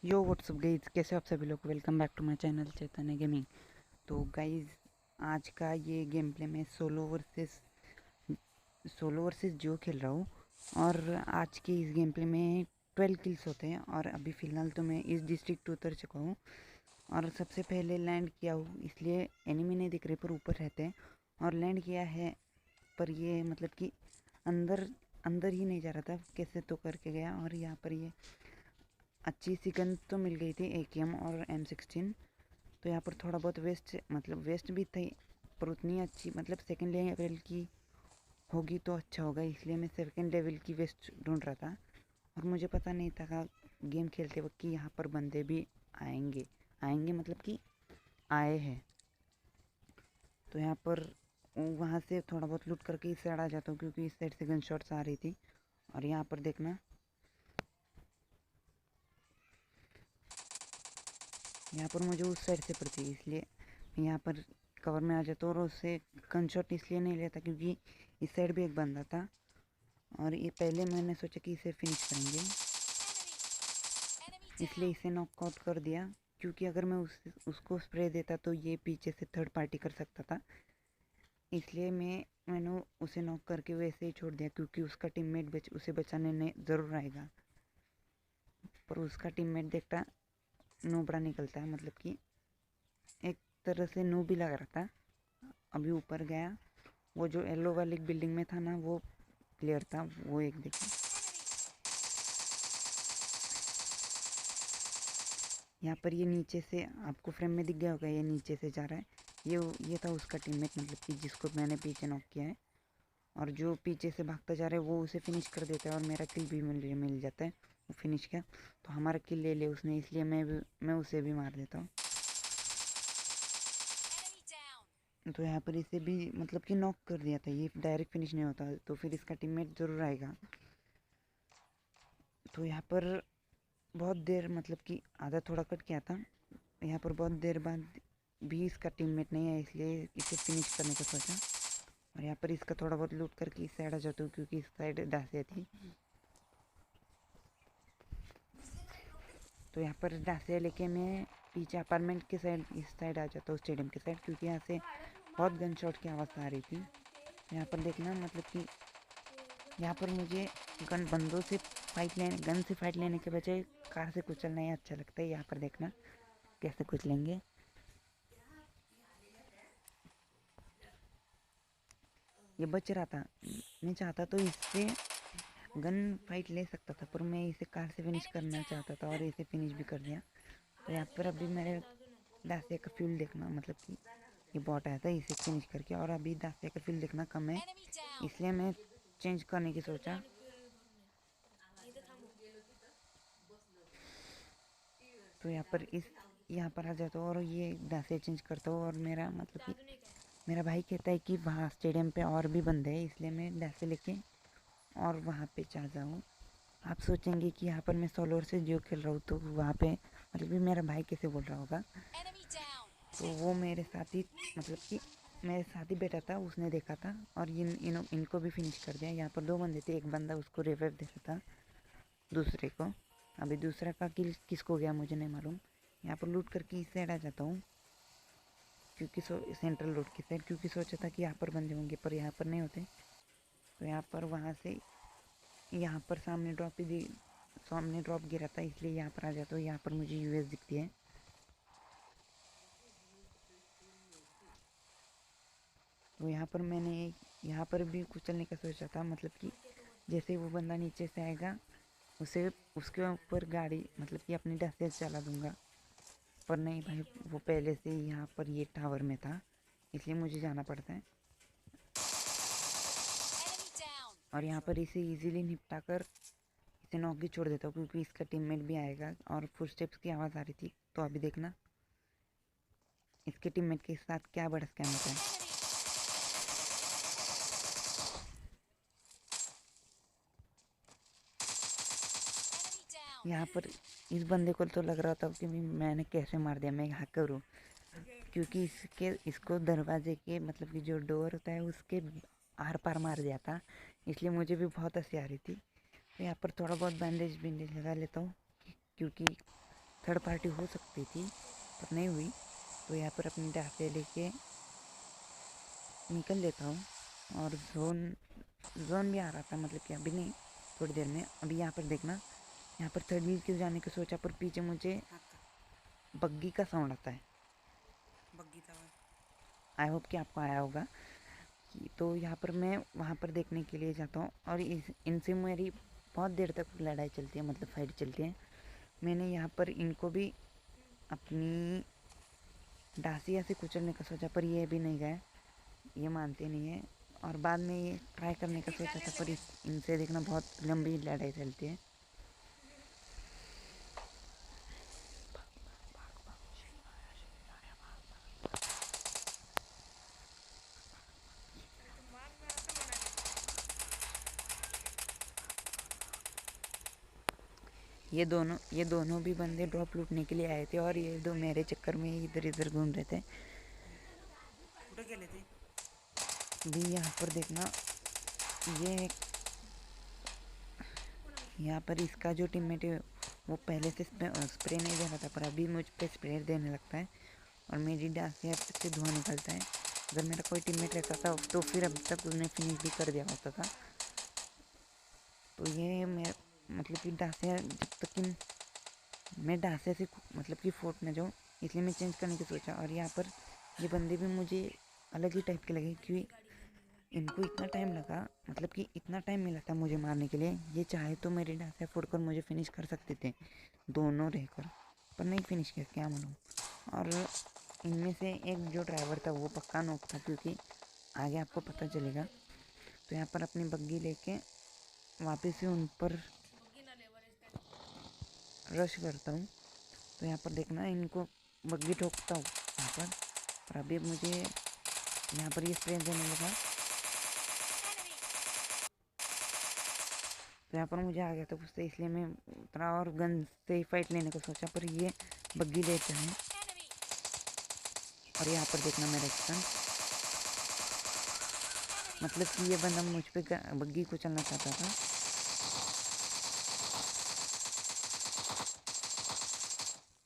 यो what's up guys, कैसे हो आप सभी लोग। Welcome back to my channel Chaitanya gaming. तो गाइज, आज का ये गेम प्ले में सोलो वर्सेस जो खेल रहा हूँ। और आज के इस गेम प्ले में 12 किल्स होते हैं। और अभी फ़िलहाल तो मैं इस डिस्ट्रिक्ट उतर चुका हूँ और सबसे पहले लैंड किया हूँ, इसलिए एनिमी नहीं दिख रहे पर ऊपर रहते हैं। और लैंड किया है पर ये मतलब कि अंदर अंदर ही नहीं जा रहा था, कैसे तो करके गया। और यहाँ पर ये अच्छी सी गन तो मिल गई थी, AKM और M16। तो यहाँ पर थोड़ा बहुत वेस्ट भी थी, पर उतनी अच्छी मतलब सेकंड लेवल की होगी तो अच्छा होगा, इसलिए मैं सेकंड लेवल की वेस्ट ढूंढ रहा था। और मुझे पता नहीं था गेम खेलते वक्त कि यहाँ पर बंदे भी आएंगे आएंगे मतलब कि आए हैं। तो यहाँ पर वहाँ से थोड़ा बहुत लूट करके इस साइड आ जाता हूँ, क्योंकि इस साइड से गन शॉट्स आ रही थी। और यहाँ पर देखना, यहाँ पर मुझे उस साइड से पड़ती है, इसलिए यहाँ पर कवर में आ जाता हूँ। और उससे गन शॉट इसलिए नहीं लेता क्योंकि इस साइड भी एक बंदा था और ये पहले मैंने सोचा कि इसे फिनिश करेंगे, इसलिए इसे नॉकआउट कर दिया। क्योंकि अगर मैं उसको स्प्रे देता तो ये पीछे से थर्ड पार्टी कर सकता था, इसलिए मैंने उसे नॉक करके वैसे ही छोड़ दिया, क्योंकि उसका टीममेट उसे बचाने ने ज़रूर आएगा। पर उसका टीममेट देखता नूबड़ा निकलता है, मतलब कि एक तरह से नूब भी लग रहा था। अभी ऊपर गया, वो जो येलो वाली बिल्डिंग में था ना, वो प्लेयर था, वो एक देखिए। यहाँ पर ये नीचे से आपको फ्रेम में दिख गया होगा, ये नीचे से जा रहा है। ये था उसका टीममेट, मतलब कि जिसको मैंने पीछे नॉक किया है। और जो पीछे से भागता जा रहा है वो उसे फिनिश कर देता है और मेरा किल भी मिल जाता है। वो फिनिश किया तो हमारा किल ले उसने, इसलिए मैं उसे भी मार देता हूँ। तो यहाँ पर इसे भी मतलब कि नॉक कर दिया था, ये डायरेक्ट फिनिश नहीं होता, तो फिर इसका टीममेट ज़रूर आएगा। तो यहाँ पर बहुत देर मतलब कि आधा थोड़ा कट गया था। यहाँ पर बहुत देर बाद भी इसका टीममेट नहीं है, इसलिए इसे फिनिश करने का सोचा। और यहाँ पर इसका थोड़ा बहुत लूट करके इस साइड आ जाता हूँ, क्योंकि इस साइड डासिया थी। तो यहाँ पर डासिया लेके मैं पीछे अपार्टमेंट के साइड इस साइड आ जाता हूँ, स्टेडियम के साइड, क्योंकि यहाँ से बहुत गन शॉट की आवाज़ आ रही थी। यहाँ पर देखना, मतलब कि यहाँ पर मुझे गन से फाइट लेने के बजाय कार से कुचलना ही अच्छा लगता है। यहाँ पर देखना कैसे कुचलेंगे। ये बच रहा था, मैं चाहता तो इससे गन फाइट ले सकता था, पर मैं इसे कार से फिनिश करना चाहता था और इसे फिनिश भी कर दिया। तो यहाँ पर अभी मेरे दासिया का फ्यूल देखना, मतलब कि ये बॉट आया था इसे फिनिश करके। और अभी दासिया का फ्यूल देखना कम है, इसलिए मैं चेंज करने की सोचा। तो यहाँ पर आ जाता हूँ और ये दासिया चेंज करता हूँ। और मेरा मतलब कि मेरा भाई कहता है कि वहाँ स्टेडियम पे और भी बंदे हैं, इसलिए मैं दासिया लेके और वहाँ पे जा जाऊँ। आप सोचेंगे कि यहाँ पर मैं सोलोर से जो खेल रहा हूँ, तो वहाँ पे मतलब कि मेरा भाई कैसे बोल रहा होगा। तो वो मेरे साथ ही मतलब कि मेरे साथ ही बैठा था, उसने देखा था और इनको भी फिनिश कर दिया। यहाँ पर दो बंदे थे, एक बंदा उसको रिवाइव दे रहा था दूसरे को। अभी दूसरा का किल किसको गया मुझे नहीं मालूम। यहाँ पर लूट करके इस साइड आ जाता हूँ, क्योंकि सेंट्रल रोड की साइड, क्योंकि सोचा था कि यहाँ पर बंदे होंगे पर यहाँ पर नहीं होते। तो यहाँ पर वहाँ से यहाँ पर सामने ड्रॉप गिरा था, इसलिए यहाँ पर आ जाता हूँ। यहाँ पर मुझे यूएस दिखती है। तो यहाँ पर भी कुचलने का सोचा था, मतलब कि जैसे वो बंदा नीचे से आएगा उसे उसके ऊपर गाड़ी मतलब कि अपनी डस्टर चला दूंगा। पर नहीं भाई, वो पहले से ही यहाँ पर ये टावर में था, इसलिए मुझे जाना पड़ता है। और यहाँ पर इसे इजीली निपटा कर इसे नॉक ही छोड़ देता हूँ, क्योंकि इसका टीममेट भी आएगा। और फुटस्टेप्स की आवाज़ आ रही थी, तो अभी देखना इसके टीममेट के साथ क्या बड़ा स्कैम होता है। यहाँ पर इस बंदे को तो लग रहा था कि मैंने कैसे मार दिया, मैं हैकर हूँ, क्योंकि इसको दरवाजे के मतलब कि जो डोर होता है उसके आर पार मार दिया था, इसलिए मुझे भी बहुत हंसी आ रही थी। तो यहाँ पर थोड़ा बहुत बैंडेज लगा लेता हूँ, क्योंकि थर्ड पार्टी हो सकती थी पर नहीं हुई। तो यहाँ पर अपनी डाके लेके निकल लेता हूँ और जोन भी आ रहा था, मतलब कि अभी नहीं, थोड़ी देर में। अभी यहाँ पर देखना, यहाँ पर थर्ड व्हील क्यों जाने की सोचा, पर पीछे मुझे बग्गी का साउंड आता है। बग्गी था आई होप कि आपको आया होगा। तो यहाँ पर मैं वहाँ पर देखने के लिए जाता हूँ और इनसे मेरी बहुत देर तक लड़ाई चलती है, मतलब फाइट चलती है। मैंने यहाँ पर इनको भी अपनी डासिया से कुचलने का सोचा, पर ये भी नहीं गए, ये मानते नहीं है। और बाद में ये ट्राई करने का सोचा था, पर इनसे देखना बहुत लंबी लड़ाई चलती है। ये दोनों भी बंदे ड्रॉप लूटने के लिए आए थे और ये दो मेरे चक्कर में इधर इधर घूम रहे थे। कुठे गेले ते? अभी यहाँ पर देखना, ये यहाँ पर इसका जो टीममेट है वो पहले से स्प्रे नहीं दे रहा था, पर अभी मुझ पर स्प्रे देने लगता है और मेरी डांसिया से धुआं निकलता है। अगर मेरा कोई टीममेट रहता था तो फिर अब तक उसने फिनिश भी कर दिया होता था। तो ये मैं मतलब कि डांसिया, जब तक कि मैं डांसिया से मतलब कि फोर्ट में जाऊँ, इसलिए मैं चेंज करने की सोचा। और यहाँ पर ये बंदे भी मुझे अलग ही टाइप के लगे, क्योंकि इनको इतना टाइम लगा, मतलब कि इतना टाइम मिला था मुझे मारने के लिए। ये चाहे तो मेरी डांसिया फोड़कर मुझे फिनिश कर सकते थे दोनों रहकर, पर नहीं फिनिश किया, क्या मालूम। और इनमें से एक जो ड्राइवर था वो पक्का नॉक था, क्योंकि आगे आपको पता चलेगा। तो यहाँ पर अपनी बग्गी लेके वापस से उन पर रश करता हूँ। तो यहाँ पर देखना, इनको बग्गी ठोकता हूँ यहाँ पर। और अभी मुझे यहाँ पर ये स्प्रे देने लगा, तो यहाँ पर मुझे आ गया था गुस्सा, इसलिए मैं उतरा और गन से ही फाइट लेने को सोचा, पर ये बग्गी लेते हैं। और यहाँ पर देखना मेरा एक्शन, मतलब कि ये बंदा मुझ पर बग्गी को चलना चाहता था।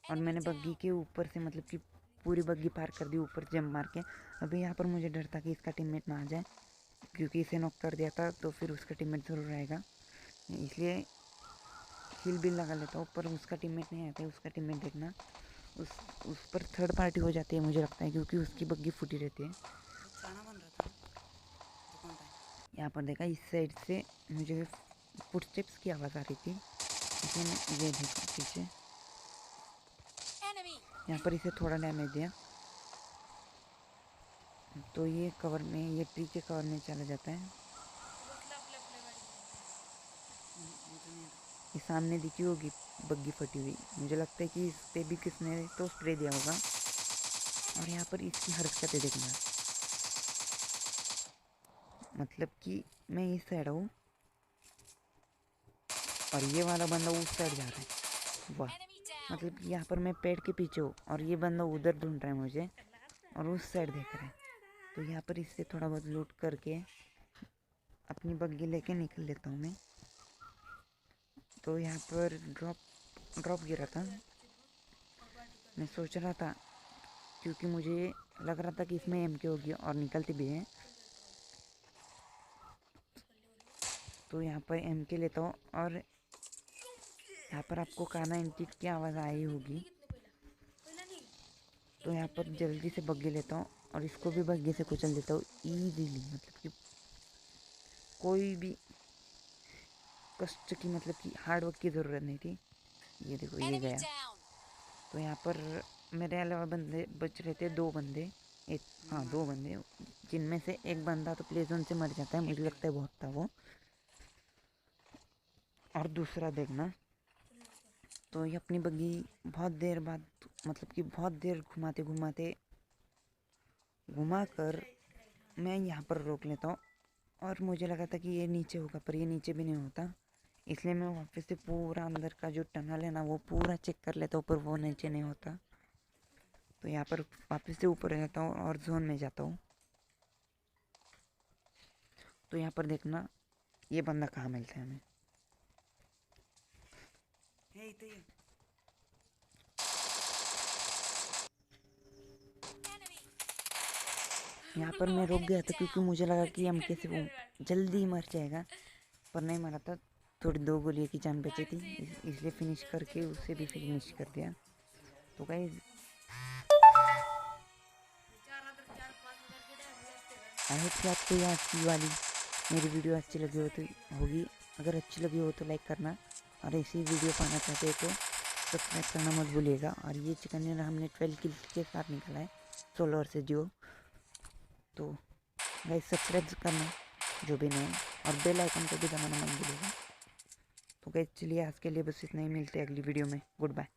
और मैंने बग्गी के ऊपर से, मतलब कि पूरी बग्गी पार कर दी ऊपर जंप मार के। अभी यहाँ पर मुझे डर था कि इसका टीममेट ना आ जाए, क्योंकि इसे नॉक कर दिया था तो फिर उसका टीममेट ज़रूर आएगा, इसलिए हिल भी लगा लेता हूँ। पर उसका टीममेट नहीं आता है। उसका टीममेट देखना, उस पर थर्ड पार्टी हो जाती है मुझे लगता है, क्योंकि उसकी बग्गी फूटी रहती है। खाना बन रहा था दुकान था। यहाँ पर देखा, इस साइड से मुझे फुटस्टेप्स की आवाज़ आ रही थी, इसलिए ये देखो पीछे। यहाँ पर इसे थोड़ा डैमेज दिया तो ये कवर में, ये ट्री के कवर में चला जाता है। ये सामने दिखी होगी बग्गी फटी हुई, मुझे लगता है कि इस पे भी किसने तो स्प्रे दिया होगा। और यहाँ पर इसकी हरकतें देखना, मतलब कि मैं इस साइड हूँ और ये वाला बंदा उस साइड जा रहा है। वाह, मतलब कि यहाँ पर मैं पेड़ के पीछे हूँ और ये बंदा उधर ढूंढ रहा है मुझे और उस साइड देख रहा है। तो यहाँ पर इससे थोड़ा बहुत लूट करके अपनी बग्गी लेके निकल लेता हूँ मैं। तो यहाँ पर ड्रॉप गिरा था। मैं सोच रहा था, क्योंकि मुझे लग रहा था कि इसमें एमके होगी और निकलती भी है, तो यहाँ पर एमके लेता हूँ। और यहाँ पर आपको काना इंटिट की आवाज़ आई होगी, तो यहाँ पर जल्दी से बग्गी लेता हूँ और इसको भी बग्गी से कुचल देता हूँ ईजीली। मतलब कि कोई भी कष्ट की, मतलब कि हार्ड वर्क की ज़रूरत नहीं थी। ये देखो, ये गया। तो यहाँ पर मेरे अलावा बंदे बच रहे थे, दो बंदे, एक, हाँ, दो बंदे, जिनमें से एक बंदा तो प्ले जोन से मर जाता है, मुझे लगता है बहुत था वो। और दूसरा देखना, तो ये अपनी बग्गी बहुत देर बाद, मतलब कि बहुत देर घुमाते घुमाते घुमा कर मैं यहाँ पर रोक लेता हूँ। और मुझे लगा था कि ये नीचे होगा, पर ये नीचे भी नहीं होता, इसलिए मैं वापस से पूरा अंदर का जो टनल है ना वो पूरा चेक कर लेता हूँ, पर वो नीचे नहीं होता। तो यहाँ पर वापस से ऊपर जाता हूँ और जोन में जाता हूँ। तो यहाँ पर देखना, ये बंदा कहाँ मिलता है हमें। हे इथे ये यहाँ पर मैं रुक गया था क्योंकि मुझे लगा कि हम कैसे वो जल्दी मर जाएगा, पर नहीं मरा था। थोड़ी 2 गोलियों की जान बची थी, इसलिए फिनिश करके उसे भी फिनिश कर दिया। तो गाइस आई होप कि आपको ये आज की वाली मेरी वीडियो अच्छी लगी होगी। अगर अच्छी लगी हो तो लाइक करना, और ऐसी वीडियो पाना चाहते हो तो सब्सक्राइब करना मत भूलिएगा। और ये चिकन डिनर हमने 12 किल्स के साथ निकाला है, 16 और से जियो। तो गाइस सब्सक्राइब करना जो भी नहीं, और बेल आइकन को भी दबाना मत भूलिएगा। तो गाइस चलिए आज के लिए बस इतना ही, मिलते हैं अगली वीडियो में। Good bye.